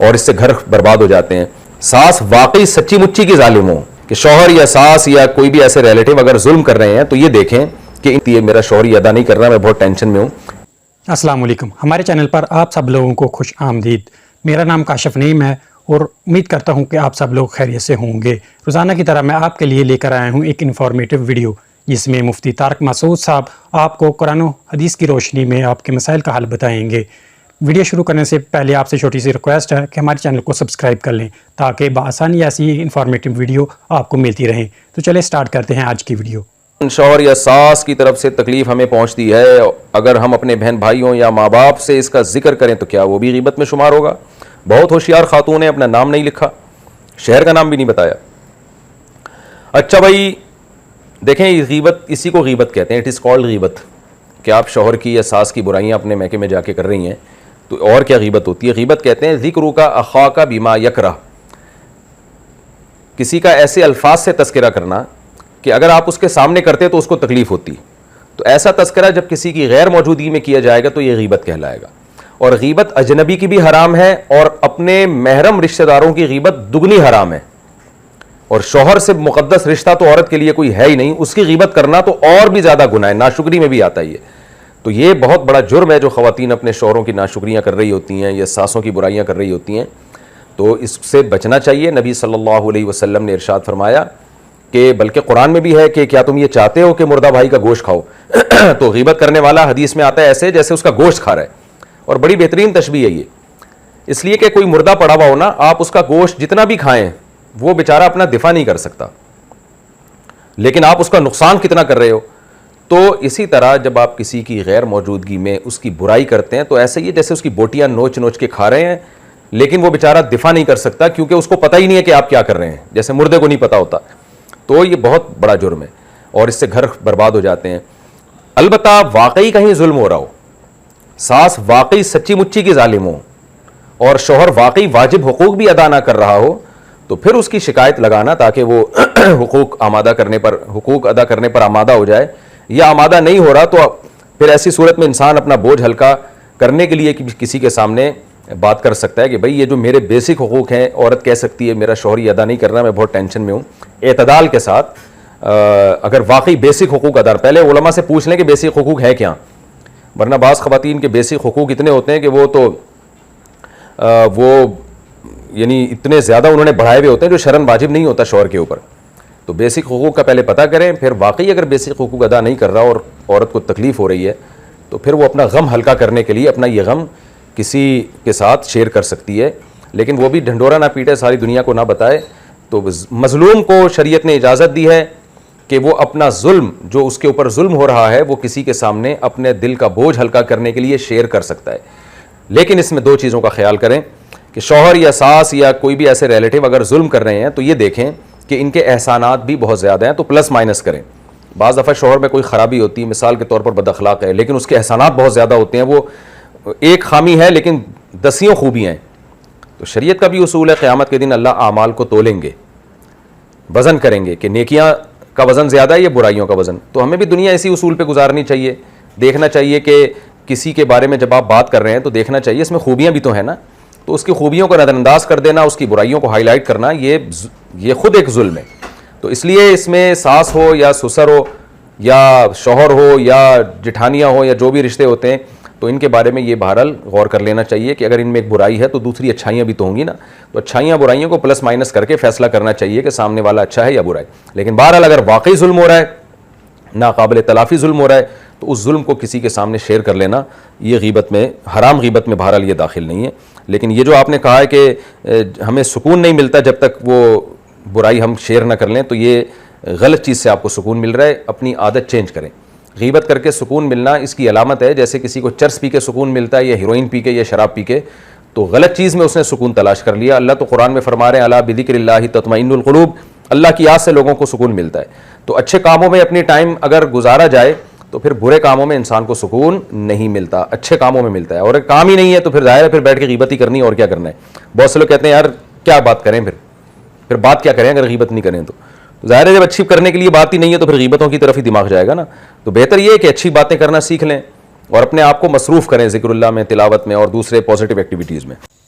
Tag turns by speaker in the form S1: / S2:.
S1: اور اس سے گھر برباد ہو جاتے ہیں. ساس واقعی سچی مچی کی ظالم ہو کہ شوہر یا ساس یا کوئی بھی ایسے ریلیٹو اگر ظلم کر رہے ہیں تو یہ دیکھیں کہ یہ میرا شوہر یہ ادا نہیں کر رہا, میں بہت ٹینشن میں ہوں.
S2: السلام علیکم. ہمارے چینل پر آپ سب لوگوں کو خوش آمدید. میرا نام کاشف نعیم ہے اور امید کرتا ہوں کہ آپ سب لوگ خیریت سے ہوں گے. روزانہ کی طرح میں آپ کے لیے لے کر آیا ہوں ایک انفارمیٹیو ویڈیو جس میں مفتی طارق مسعود صاحب آپ کو قرآن و حدیث کی روشنی میں آپ کے مسائل کا حل بتائیں گے. ویڈیو شروع کرنے سے پہلے آپ سے چھوٹی سی ریکویسٹ ہے کہ ہمارے چینل کو سبسکرائب کر لیں تاکہ بآسانی ایسی انفارمیٹیو ویڈیو آپ کو ملتی رہیں. تو چلے سٹارٹ کرتے ہیں آج کی ویڈیو.
S1: شوہر یا ساس کی طرف سے تکلیف ہمیں پہنچتی ہے, اگر ہم اپنے بہن بھائیوں یا ماں باپ سے اس کا ذکر کریں تو کیا وہ بھی غیبت میں شمار ہوگا؟ بہت ہوشیار خاتون نے اپنا نام نہیں لکھا, شہر کا نام بھی نہیں بتایا. اچھا بھائی دیکھیں, غیبت اسی کو غیبت کہتے ہیں. اٹ از کالڈ غیبت کہ آپ شوہر کی یا ساس کی برائیاں اپنے میکے میں جا کے کر رہی ہیں تو اور کیا غیبت ہوتی ہے. غیبت کہتے ہیں ذکر کا اخا کا بما یکرہ, کسی کا ایسے الفاظ سے تذکرہ کرنا کہ اگر آپ اس کے سامنے کرتے تو اس کو تکلیف ہوتی. تو ایسا تذکرہ جب کسی کی غیر موجودگی میں کیا جائے گا تو یہ غیبت کہلائے گا. اور غیبت اجنبی کی بھی حرام ہے اور اپنے محرم رشتہ داروں کی غیبت دگنی حرام ہے. اور شوہر سے مقدس رشتہ تو عورت کے لیے کوئی ہے ہی نہیں, اس کی غیبت کرنا تو اور بھی زیادہ گناہ ہے, ناشکری میں بھی آتا ہی ہے. تو یہ بہت بڑا جرم ہے جو خواتین اپنے شوہروں کی ناشکریاں کر رہی ہوتی ہیں یا ساسوں کی برائیاں کر رہی ہوتی ہیں. تو اس سے بچنا چاہیے. نبی صلی اللہ علیہ وسلم نے ارشاد فرمایا کہ بلکہ قرآن میں بھی ہے کہ کیا تم یہ چاہتے ہو کہ مردہ بھائی کا گوشت کھاؤ؟ تو غیبت کرنے والا حدیث میں آتا ہے ایسے جیسے اس کا گوشت کھا رہا ہے. اور بڑی بہترین تشبیہ ہے یہ, اس لیے کہ کوئی مردہ پڑا ہوا ہو نا, آپ اس کا گوشت جتنا بھی کھائیں وہ بیچارہ اپنا دفاع نہیں کر سکتا, لیکن آپ اس کا نقصان کتنا کر رہے ہو. تو اسی طرح جب آپ کسی کی غیر موجودگی میں اس کی برائی کرتے ہیں تو ایسے ہی جیسے اس کی بوٹیاں نوچ نوچ کے کھا رہے ہیں, لیکن وہ بیچارہ دفاع نہیں کر سکتا کیونکہ اس کو پتہ ہی نہیں ہے کہ آپ کیا کر رہے ہیں, جیسے مردے کو نہیں پتہ ہوتا. تو یہ بہت بڑا جرم ہے اور اس سے گھر برباد ہو جاتے ہیں. البتہ واقعی کہیں ظلم ہو رہا ہو, ساس واقعی سچی مچی کی ظالم ہو اور شوہر واقعی واجب حقوق بھی ادا نہ کر رہا ہو, تو پھر اس کی شکایت لگانا تاکہ وہ حقوق ادا کرنے پر آمادہ ہو جائے. یا آمادہ نہیں ہو رہا تو پھر ایسی صورت میں انسان اپنا بوجھ ہلکا کرنے کے لیے کسی کے سامنے بات کر سکتا ہے کہ بھئی یہ جو میرے بیسک حقوق ہیں, عورت کہہ سکتی ہے میرا شوہر یہ ادا نہیں کر رہا, میں بہت ٹینشن میں ہوں. اعتدال کے ساتھ اگر واقعی بیسک حقوق ادا, پہلے علماء سے پوچھ لیں کہ بیسک حقوق ہے کیا, ورنہ بعض خواتین کے بیسک حقوق اتنے ہوتے ہیں کہ وہ یعنی اتنے زیادہ انہوں نے بڑھائے ہوئے ہوتے ہیں جو شرعاً واجب نہیں ہوتا شوہر کے اوپر. تو بیسک حقوق کا پہلے پتہ کریں, پھر واقعی اگر بیسک حقوق ادا نہیں کر رہا اور عورت کو تکلیف ہو رہی ہے تو پھر وہ اپنا غم ہلکا کرنے کے لیے اپنا یہ غم کسی کے ساتھ شیئر کر سکتی ہے, لیکن وہ بھی ڈھنڈورا نہ پیٹے, ساری دنیا کو نہ بتائے. تو مظلوم کو شریعت نے اجازت دی ہے کہ وہ اپنا ظلم جو اس کے اوپر ظلم ہو رہا ہے وہ کسی کے سامنے اپنے دل کا بوجھ ہلکا کرنے کے لیے شیئر کر سکتا ہے. لیکن اس میں دو چیزوں کا خیال کریں کہ شوہر یا ساس یا کوئی بھی ایسے ریلیٹو اگر ظلم کر رہے ہیں تو یہ دیکھیں کہ ان کے احسانات بھی بہت زیادہ ہیں, تو پلس مائنس کریں. بعض دفعہ شوہر میں کوئی خرابی ہوتی ہے, مثال کے طور پر بد اخلاق ہے, لیکن اس کے احسانات بہت زیادہ ہوتے ہیں. وہ ایک خامی ہے لیکن دسیوں خوبیاں ہیں. تو شریعت کا بھی اصول ہے قیامت کے دن اللہ اعمال کو تولیں گے, وزن کریں گے کہ نیکیاں کا وزن زیادہ ہے یا برائیوں کا وزن. تو ہمیں بھی دنیا اسی اصول پہ گزارنی چاہیے. دیکھنا چاہیے کہ کسی کے بارے میں جب آپ بات کر رہے ہیں تو دیکھنا چاہیے اس میں خوبیاں بھی تو ہیں نا, تو اس کی خوبیوں کو نظر انداز کر دینا, اس کی برائیوں کو ہائی لائٹ کرنا, یہ خود ایک ظلم ہے. تو اس لیے اس میں ساس ہو یا سسر ہو یا شوہر ہو یا جٹھانیاں ہو یا جو بھی رشتے ہوتے ہیں, تو ان کے بارے میں یہ بہرحال غور کر لینا چاہیے کہ اگر ان میں ایک برائی ہے تو دوسری اچھائیاں بھی تو ہوں گی نا. تو اچھائیاں برائیوں کو پلس مائنس کر کے فیصلہ کرنا چاہیے کہ سامنے والا اچھا ہے یا برا ہے. لیکن بہرحال اگر واقعی ظلم ہو رہا ہے, ناقابل تلافی ظلم ہو رہا ہے, تو اس ظلم کو کسی کے سامنے شیئر کر لینا یہ غیبت میں, حرام غیبت میں بہرحال یہ داخل نہیں ہے. لیکن یہ جو آپ نے کہا ہے کہ ہمیں سکون نہیں ملتا جب تک وہ برائی ہم شیئر نہ کر لیں, تو یہ غلط چیز سے آپ کو سکون مل رہا ہے. اپنی عادت چینج کریں. غیبت کر کے سکون ملنا اس کی علامت ہے جیسے کسی کو چرس پی کے سکون ملتا ہے یا ہیروئن پی کے یا شراب پی کے, تو غلط چیز میں اس نے سکون تلاش کر لیا. اللہ تو قرآن میں فرما رہے ہیں الا بذکر اللہ تطمئن القلوب, اللہ کی یاد سے لوگوں کو سکون ملتا ہے. تو اچھے کاموں میں اپنی ٹائم اگر گزارا جائے تو پھر برے کاموں میں انسان کو سکون نہیں ملتا, اچھے کاموں میں ملتا ہے. اور کام ہی نہیں ہے تو پھر ظاہر ہے پھر بیٹھ کے غیبت ہی کرنی ہے, اور کیا کرنا ہے. بہت سے لوگ کہتے ہیں یار کیا بات کریں, پھر بات کیا کریں اگر غیبت نہیں کریں تو ظاہر ہے جب اچھی کرنے کے لیے بات ہی نہیں ہے تو پھر غیبتوں کی طرف ہی دماغ جائے گا نا. تو بہتر یہ ہے کہ اچھی باتیں کرنا سیکھ لیں اور اپنے آپ کو مصروف کریں ذکر اللہ میں, تلاوت میں اور دوسرے پازیٹیو ایکٹیویٹیز میں.